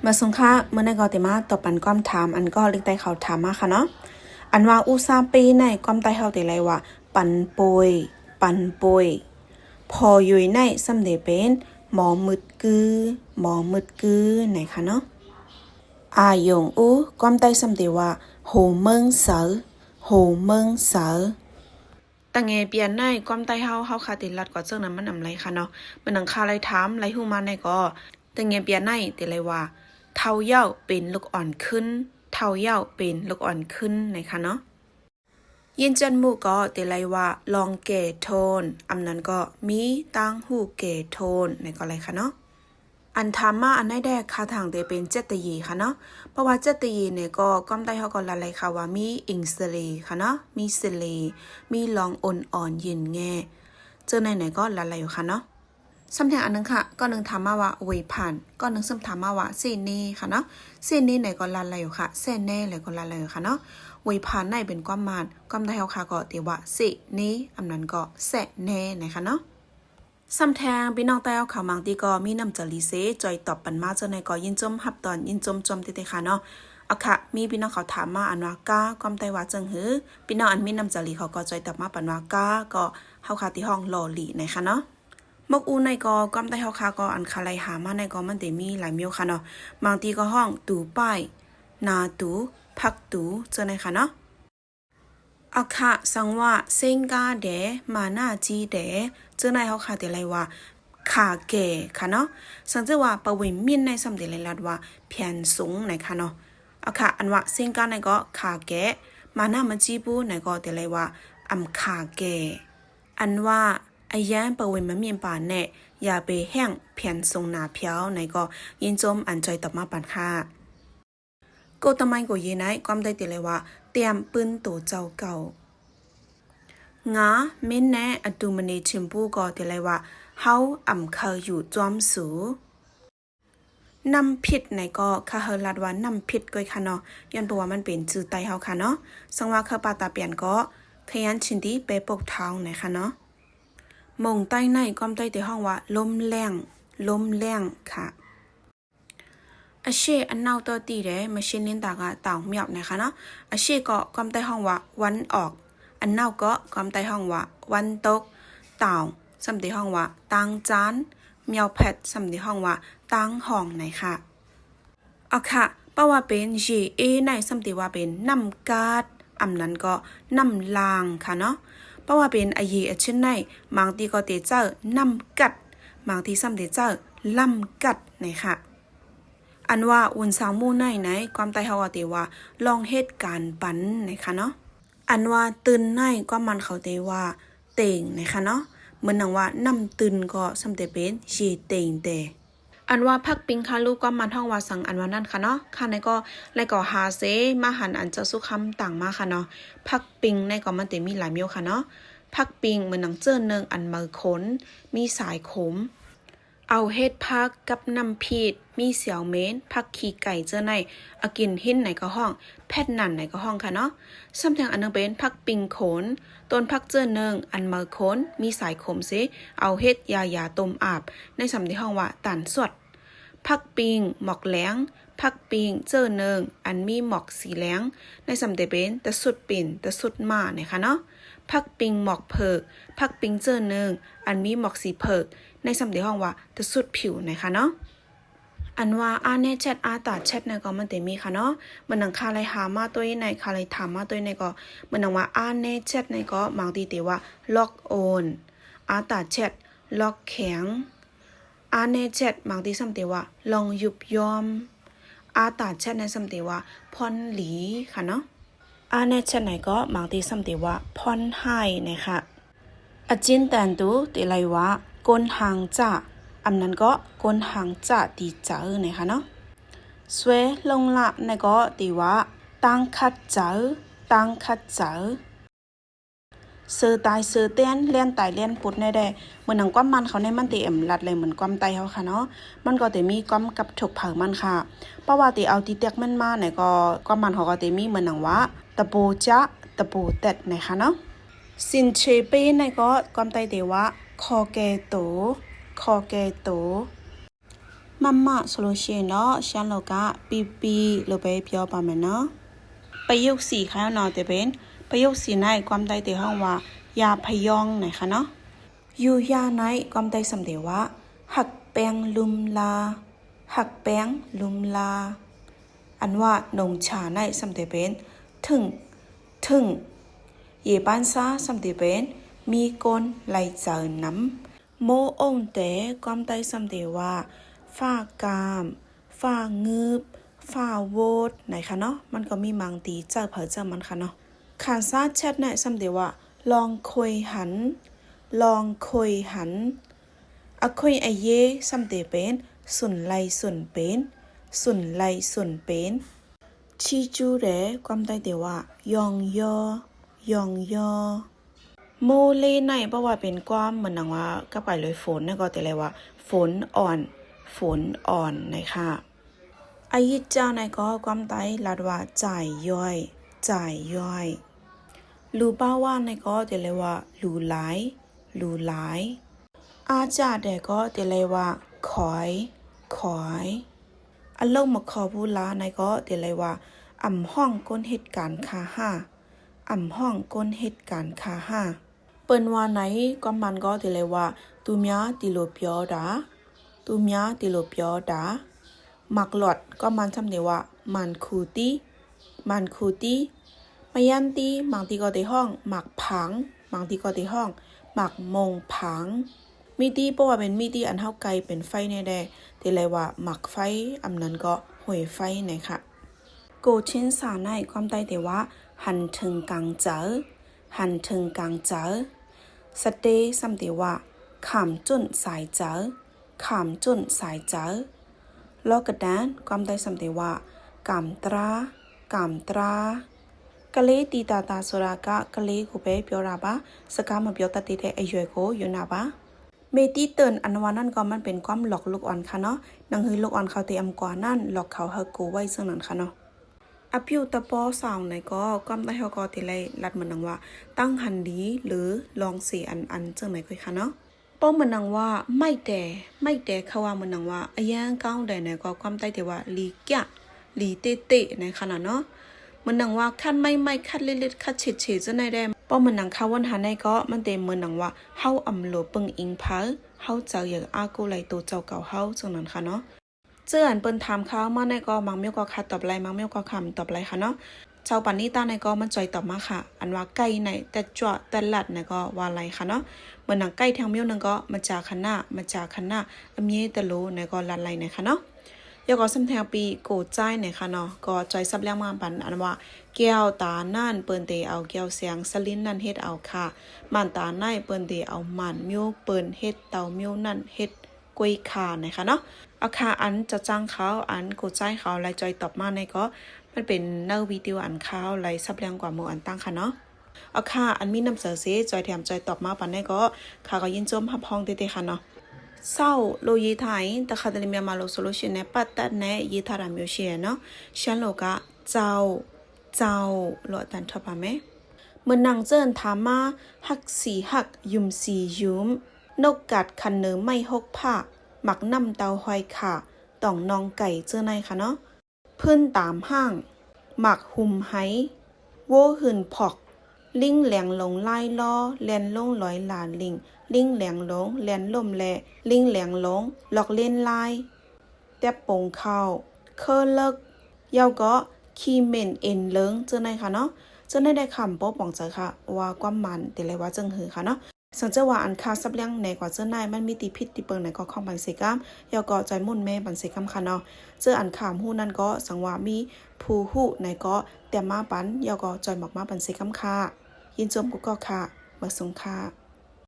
มาสงค่ะเมื่อในกอติมาตบปันความถามอันก็เล็กไตเขาถามมาค่ะเนาะอันว่าอุซาปีในความไตเขาติไรว่าปันป่วยพออยู่ในสำเดเป็นหมอมึดกือไหนค่ะเนาะอายงอูความไตสำเดว่าโหเมืองเสือตั้งไงเปลี่ยนในความไตเฮาคาติลัดกว่าเจ้านั้นมันนำไรค่ะเนาะมันนังคาไรถามไรหูมาในก็ตั้งไงเปลี่ยนในติไรว่าเท่าเย่าเป็นลูกอ่อนขึ้นไหนคะเนาะยินจันมูก็เตลัยว่าลองเกโทนอำนั้นก็มีตั้งหูเกโทนในก็อะไรคะเนาะอันธรรมะอันได้แดกคาทางเตเป็นเจตยีค่ะเนาะเพราะว่าเจตยีเนี่ยก็ก้อมได้เขาก็ละลายค่ะว่ามีอิงสลีค่ะเนาะมีสลีมีลองอ่อนยินแง่เจอไหนก็ละลายอยู่ค่ะเนาะสำแทงอันนึงค่ะก็นึงถามมาว่าเวยผ่านก็นึงซ้ำถามมาว่าเส้นนี้ค่ะเนาะเส้นนี้ไหนก็ลันอะไรอยู่ค่ะเส้นแน่เลยก็ลันอะไรอยู่ค่ะเนาะเวยผ่านในเป็นความหมายความได้เขาค่ะก็ตีว่าสินี้อำนั้นก็แสแน่นะคะเนาะสำแทงพี่น้องใต้เอาข่าวบางทีก็มีน้ำจรีเซจอยตอบปันมาเจ้าในก็ยินจมหับตอนยินจมติค่ะเนาะเอาค่ะมีพี่น้องเขาถามมาอันว่าก้าความไต้ว่าจังหือพี่น้องอันมีน้ำจรีเขาก็จอยตอบมาปันว่าก้าก็เฮาค่ะที่ห้องหล่อหลีนะคะเนาะมกอูในก็ก้มได้เฮาค่ะก็อันคาไลหามาในก็มันได้มีหลายเมียวค่ะเนาะบางทีก็ห้องตูป้ายนาตูพักตูเจอในค่ะเนาะเอาค่ะสังว่าเซ็งกาเดมาหน้าจีเดเจอในเฮาค่ะได้ไรว่าขาแก่ค่ะเนาะสังเจว่าปะวิมินในสำเร็จลัดว่าเพียนสูงไหนค่ะเนาะเอาค่ะอันว่าเซ็งกาในก็ขาแก่มาหน้ามาจีปูไหนก็ได้ไรว่าอำขาแก่อันว่าไอ้ยันปะเวนมันมีป่านแน่อย่าไปแห้งเพียนทรงหนาเพียวในก็ยินจมอันใจตอบมาปันค่ะก็ทำไมก็ยีไหนความได้ติเลยว่าเตรียมปืนตัวเจ้าเก่างาเม้นแน่อดูมันในชิมพูก็ติเลยว่าเฮาเคยอยู่จอมสูนำผิดในก็ค่ะเฮลัดว่านำผิดก็ค่ะเนาะย้อนเพราะว่ามันเป็นจื่อไตเฮาค่ะเนาะสังว่าเคปาตาเปลี่ยนก็ขยันชินดีไปปกเท้าไหนค่ะเนาะมงใต้ในความใต้ที่ห้องว่าลมแรงค่ะอาเชอันนาวตัวตีเดมาชินินตากะต่างเมียบนะคะเนาะอาเชก็ความใต้ห้องว่าวันออกอันนาวก็ความใต้ห้องว่าวันตกต่างสำตีห้องว่าต่างจานเมียวแพทสำตีห้องว่าต่างห้องไหนค่ะเอาค่ะเพราะว่าเป็นจีเอในสำตีว่าเป็นน้ำกาดอำนั้นก็น้ำลางค่ะเนาะเพราะว่าเป็นอายีเช่นในบางทีก็เตเจอนำกัดบางทีซ้ำเตเจอลำกัดไหนค่ะอันว่าอุ่นสาวมู่ในความไตเฮาเตว่าลองเหตุการณ์ปันไหนค่ะเนาะอันว่าตื่นในก็มันเขาเตว่าเต่งไหนค่ะเนาะเหมือนนังว่าน้ำตื่นก็ซ้ำเตเป็นชีเต่งเตอันว่าพักปิงคาลูกก็มันท่องว่าสังอันว่านั่นค่ะเนาะค่ะในก็ไลก็หาเซมาหันอันเจ้าสุคำต่างมาค่ะเนาะพักปิงในก็มันเตมีหลายเมียวค่ะเนาะพักปิงเหมือนหนังเจิ้นนึงอันมือขนมีสายขมเอาเฮ็ดพักกับน้ำพีดมีเสียวเม้นพักขี้ไก่เจ้าในอากินหินไหนก็ห้องแพทย์นั่นไหนก็ห้องค่ะเนาะซ้ำแทงอันนึงเป็นพักปิงขนต้นพักเจิ้นนึงอันมือขนมีสายขมซิเอาเฮ็ดยาต้มอาบในสำที่ห้องว่าตันสวดพักปิงหมอกแหลงพักปิงเจอเนิงอันมีหมอกสีแหลงในสำเดเป็นตะสุดปิ่นตะสุดมาเนี่ยค่ะเนาะพักปิงหมอกเพิกพักปิงเจอเนิงอันมีหมอกสีเพิกในสำเดห้องว่าตะสุดผิวนะคะเนาะอันว่าอาเนแชทอาตาแชทในก็มันเตมีค่ะเนาะมันนังคาไลหามาตัวในคาไลถามมาตัวในก็มันนังว่าอาเนแชทในก็บางทีเตว่าล็อกโอนอาตาแชทล็อกแข็งอาเนแชทบางทีซ้ำเตว่าลองยุบยอมอาตาแชทในซ้ำเตว่าพอนหลีค่ะเนาะอาเนแชทไหนก็บางทีซ้ำเตว่าพอนไห้นะคะอาจินแตนตูเตไลว่าก้นหางจ่าอำนั้นก็ก้นหางจ่าตีเจอนะคะเนาะสวยลงละในก็ตีว่าตั้งคัดเจอเสือตายเสือเต้นเลี้ยนตายเลี้ยนปุดในได้เหมือนหนังก้อมมันเขาในมันตีลัดเลยเหมือนก้อมไตเขาค่ะเนาะมันก็แต่มีก้อมกับฉกเผามันค่ะเพราะว่าตีเอาตีเตียกมันมาไหนก็ก้อมมันเขาก็แต่มีเหมือนหนังว่าตะปูจะตะปูเต็ดนะคะเนาะสินเชเป้ในก็ก้อมไตเตว่าคอแกโต มัมมาโซโลเชียนเนาะฉันเราก็ปีเราไปเพียวปามันเนาะประโยคสี่ค่ะเนาะแต่เป็นประโยคสี่ในความใดแต่ห้องว่ายาพยองไหนคะเนาะอยู่ยาในความใดสำเดียวว่าหักแป้งลุมลาหักแป้งลุมลาอันว่านงชาในสำเดียวเป็นถึงเย่บ้านซาสำเดียวเป็นมีกลไหลเจอน้ำโมองแต่ความใดสำเดียวว่าฝ้ากามฝ้างืบฝ้าโวดไหนคะเนาะมันก็มีมังตีเจ้าเผอเจ้ามันค่ะเนาะขานซาแชทในสำเดียวว่าลองคุยหันอะคุยไอเย่สำเดียวเป็นสุนไลสุนเป็นชีจูเรความใดเดียวว่ายองยอโมเลในเพราะว่าเป็นความเหมือนนังว่าก็ไปเลยฝนนี่ก็แต่เลยว่าฝนอ่อนนะคะอายิเจ้าในก็ความใดลาดว่าจ่ายย่อยลูป้าว่าในก็แต่เลยว่าลูหลายอาจารย์แต่ก็แต่เลยว่าขอยอารมณ์มาขอบูลาในก็แต่เลยว่าอ่ำห้องก้นเหตุการณ์คาห้าเปิ้นว่าไหนก็มันก็แต่เลยว่าตูเมียติโลเปียวดามักหลอดก็มันทำเดียวว่ามันคูตีมายันตีบางทีก็ในห้องหมักผังบางทีก็ในห้องหมักมงผังมีตีเพราะว่าเป็นมีตีอันเท่าไกลเป็นไฟแน่แด่แต่เลยว่าหมักไฟอันนั้นก็ห่วยไฟไหนค่ะโกชินสาในความใดแต่ว่าหันถึงกลางเจอสเตย์สัมเดียวว่าขามจุนสายเจอลอกระดานความใดสัมเดียวว่ากามตรากะเลตีตาโซรากะกะเลကိုပဲပြောတာပါစကားမပြောတတ်တဲ့အရွယ်ကိုယူနာပါเมตีเตือนอันว่านั่นก็มันเป็นความหลอกลูกอ่อนค่ะเนาะนังฮือลูกอ่อนเขาเตรียมกว่านั่นหลอกเขาเฮากูไว้ซึ่งนั้นค่ะเนาะอพิวตะปอสาวในก็ความได้เฮาก็ติไลลัดมันนังว่าตั้งหันดีหรือลองเสียอันจังไหนค่อยค่ะเนาะป้อมันนังว่าไม่แต่เขาว่ามันนังว่าอายางก้าวใดในก็ความได้แต่ว่าลีเตะในขนาดเนาะมันนังว่าคันไม่คัดเล็ดคัดเฉดจะในได้ป้อมันนังเขาวันหาในก็มันเต็มมันนังว่าเฮาอำโลปึงอิงพาเฮาเจ้าอย่างอากูไหลตัวเจ้าเก่าเฮาจังนั้นค่ะเนาะเจ้าอันเปิ้นถามเขามาในก็มังเมียวก็คัดตอบไรมังเมียวก็คำตอบไรค่ะเนาะเจ้าปันนี้ตาในก็มันจอยตอบมาค่ะอันว่าใกล้ในแต่จ่อแต่หลัดในก็ว่าไรค่ะเนาะเหมือนหนังใกล้ทางเมียวนึงก็มาจากคันหน้าอเมียตะโลในก็ลัดไรในค่ะเนาะยก็สำแทงปีโกใจในค่ะเนาะก็จอยซับแรงมาปันอันว่าแก้วตานั่นเปิ้นเตเอาแก้วเสียงสลินนั่นเฮ็ดเอาค่ะมันตาในเปิ้นเตเอามันเมียวเปิ้นเฮ็ดเตาเมียวนั่นเฮ็ดกวยขานะคะเนาะเอาค่ะอันจะจ้างเขาอันกูใจเขาไล่จอยตอบมาในก็มันเป็นเนื้อวิดีโออันเขาไล่ซับแรงกว่าหมู่อันตั้งค่ะเนาะเอาค่ะอันมีนำเสือเสจอยแถมจอยตอบมาปันในก็ค่ะก็ยินจมหับห้องเตๆค่ะเนาะเศร้าโลยีไทยแต่คาเดมีมาโลโซลูชันในปัตตานียีทารามิวเชียเนาะฉันโลกะเจ้าโลตันทบะไหมเมื่อนางเจิ้นถามมาหักยุมสียุมนกกัดคันเนื้อไม่หกผ้าหมักน้ำเตาหอยขาต่องนองไก่เจ้าในค่ะเนาะพื้นตามห้างหมักหุ่มไห้โวหืนพอกลิงแหลงลงไล่ล้อแลนลงลอยหลานลิงแหลงลงแลนล่มแลลิงแหลงลงหลอกเล่นลายแตบปงเข้าเคอเลิกเยาก็คีเมนเอ็นเลิงเจ้าในค่ะเนาะเจ้าในได้คำป๊อบบอกเจอค่ะว่าความมันแต่เลยว่าจังหือค่ะเนาะสังเจว่าอันคาซับเลี้ยงในกว่าเจ้านายมันมีติพิษติเปิงในก็ข้องบันเสกามยาก็ใจมุ่นแม่บันเสกามค่ะเนาะเจออันขามหู้นั่นก็สังว่ามีผู้หู้ในก็แต่มาปันยาก็จอยหมอกมาบันเสกามค่ะยินจมกุก็ค่ะมาสงค่ะ